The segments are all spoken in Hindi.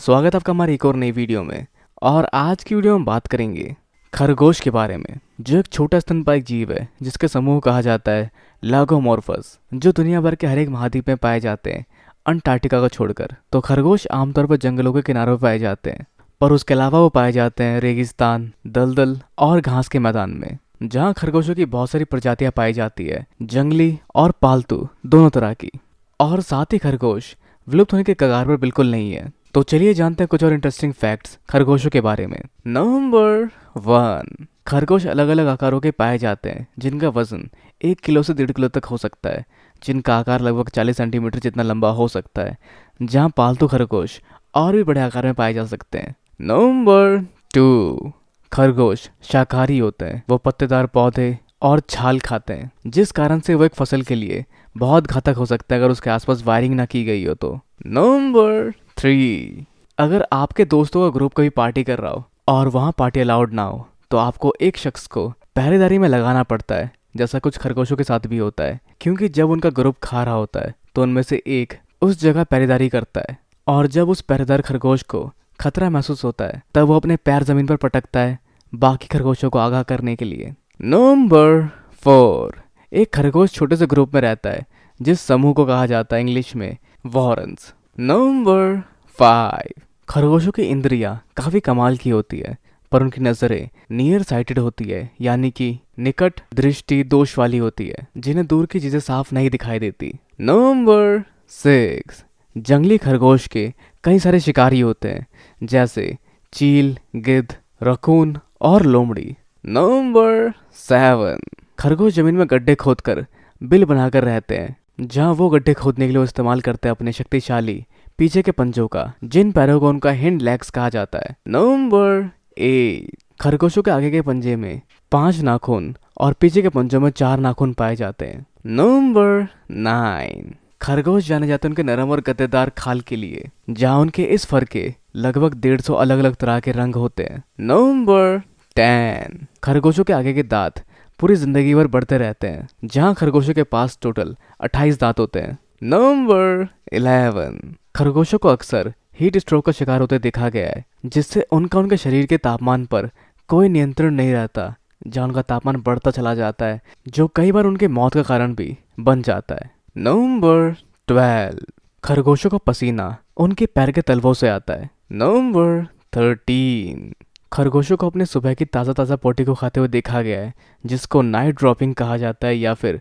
स्वागत है आपका हमारी एक और नई वीडियो में। और आज की वीडियो में बात करेंगे खरगोश के बारे में, जो एक छोटा स्तनपायी जीव है जिसके समूह कहा जाता है लैगोमोर्फस, जो दुनिया भर के हर एक महाद्वीप में पाए जाते हैं अंटार्कटिका को छोड़कर। तो खरगोश आमतौर पर जंगलों के किनारों पर पाए जाते हैं, पर उसके अलावा वो पाए जाते हैं रेगिस्तान, दलदल और घास के मैदान में, जहाँ खरगोशों की बहुत सारी प्रजातियां पाई जाती है, जंगली और पालतू दोनों तरह की। और साथ ही खरगोश विलुप्त होने के कगार पर बिल्कुल नहीं है। तो चलिए जानते हैं कुछ और इंटरेस्टिंग फैक्ट्स खरगोशों के बारे में। नंबर 1, खरगोश अलग अलग आकारों के पाए जाते हैं जिनका वजन 1 किलो से 1.5 किलो तक हो सकता है, जिनका आकार लगभग 40 सेंटीमीटर जितना लंबा हो सकता है, जहां पालतू खरगोश और भी बड़े आकार में पाए जा सकते हैं। नंबर 2, खरगोश शाकाहारी होते हैं। वो पत्तेदार पौधे और छाल खाते हैं, जिस कारण से वो एक फसल के लिए बहुत घातक हो सकता है अगर उसके आसपास वायरिंग ना की गई हो तो। नंबर 3, अगर आपके दोस्तों का ग्रुप कभी पार्टी कर रहा हो और वहाँ पार्टी अलाउड ना हो, तो आपको एक शख्स को पहरेदारी में लगाना पड़ता है, जैसा कुछ खरगोशों के साथ भी होता है, क्योंकि जब उनका ग्रुप खा रहा होता है तो उनमें से एक उस जगह पहरेदारी करता है, और जब उस पहरेदार खरगोश को खतरा महसूस होता है तब वो अपने पैर जमीन पर पटकता है बाकी खरगोशों को आगाह करने के लिए। नंबर 4, एक खरगोश छोटे से ग्रुप में रहता है जिस समूह को कहा जाता है इंग्लिश में वॉरन्स। नंबर 5, खरगोशों की इंद्रियां काफी कमाल की होती है, पर उनकी नजरें नियर साइटेड होती है, यानी कि निकट दृष्टि दोष वाली होती है, जिन्हें दूर की चीजें साफ नहीं दिखाई देती। नंबर 6, जंगली खरगोश के कई सारे शिकारी होते हैं, जैसे चील, गिद्ध, रकून और लोमड़ी। नंबर 7, खरगोश जमीन में गड्ढे खोदकर बिल बनाकर रहते हैं, जहां वो गड्ढे खोदने के लिए वो इस्तेमाल करते हैं अपने शक्तिशाली पीछे के पंजों का, जिन पैरों को उनका हिंड लेग्स कहा जाता है। नंबर 8, खरगोशों के आगे के पंजे में 5 नाखून और पीछे के पंजों में 4 नाखून पाए जाते हैं। नंबर 9, खरगोश जाने जाते हैं उनके नरम और गद्देदार खाल के लिए, जहां उनके इस फर के लगभग 150 अलग अलग तरह के रंग होते हैं। नंबर 10, खरगोशों के आगे के दांत पूरी जिंदगी भर बढ़ते रहते हैं, जहां खरगोशों के पास टोटल 28 दांत होते हैं। नंबर 11, खरगोशों को अक्सर हीट स्ट्रोक का शिकार होते देखा गया है, जिससे उनके शरीर के तापमान पर कोई नियंत्रण नहीं रहता, जहां उनका तापमान बढ़ता चला जाता है, जो कई बार उनके मौत का कारण भी बन जाता है। नंबर 12, खरगोशों का पसीना उनके पैर के तलवों से आता है। नंबर 13, खरगोशों को अपने सुबह की ताज़ा ताज़ा पोटी को खाते हुए देखा गया है, जिसको नाइट ड्रॉपिंग कहा जाता है या फिर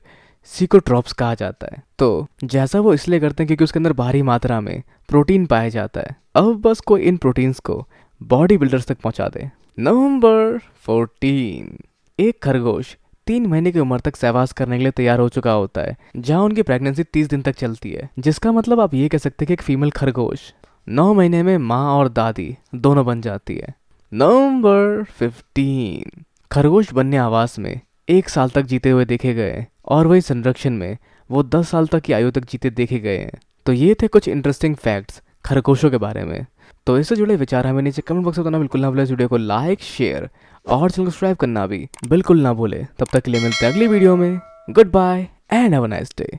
सिकोट्रॉप्स कहा जाता है। तो जैसा वो इसलिए करते हैं क्योंकि उसके अंदर भारी मात्रा में प्रोटीन पाया जाता है। अब बस कोई इन प्रोटीन्स को बॉडी बिल्डर्स तक पहुंचा दे। नंबर 14, एक खरगोश 3 महीने की उम्र तक सहवास करने के लिए तैयार हो चुका होता है, जहां उनकी प्रेगनेंसी 30 दिन तक चलती है, जिसका मतलब आप ये कह सकते हैं कि एक फीमेल खरगोश 9 महीने में माँ और दादी दोनों बन जाती है। नंबर 15, खरगोश वन्य आवास में 1 साल तक जीते हुए देखे गए, और वही संरक्षण में वो 10 साल तक की आयु तक जीते देखे गए हैं। तो ये थे कुछ इंटरेस्टिंग फैक्ट्स खरगोशों के बारे में। तो इससे जुड़े विचार हमें नीचे कमेंट बॉक्स में बताना बिल्कुल ना भूलें। इस वीडियो को लाइक, शेयर और चैनल को सब्सक्राइब करना भी बिल्कुल ना भूलें। तब तक के लिए मिलते हैं अगली वीडियो में। Good bye and have a nice day.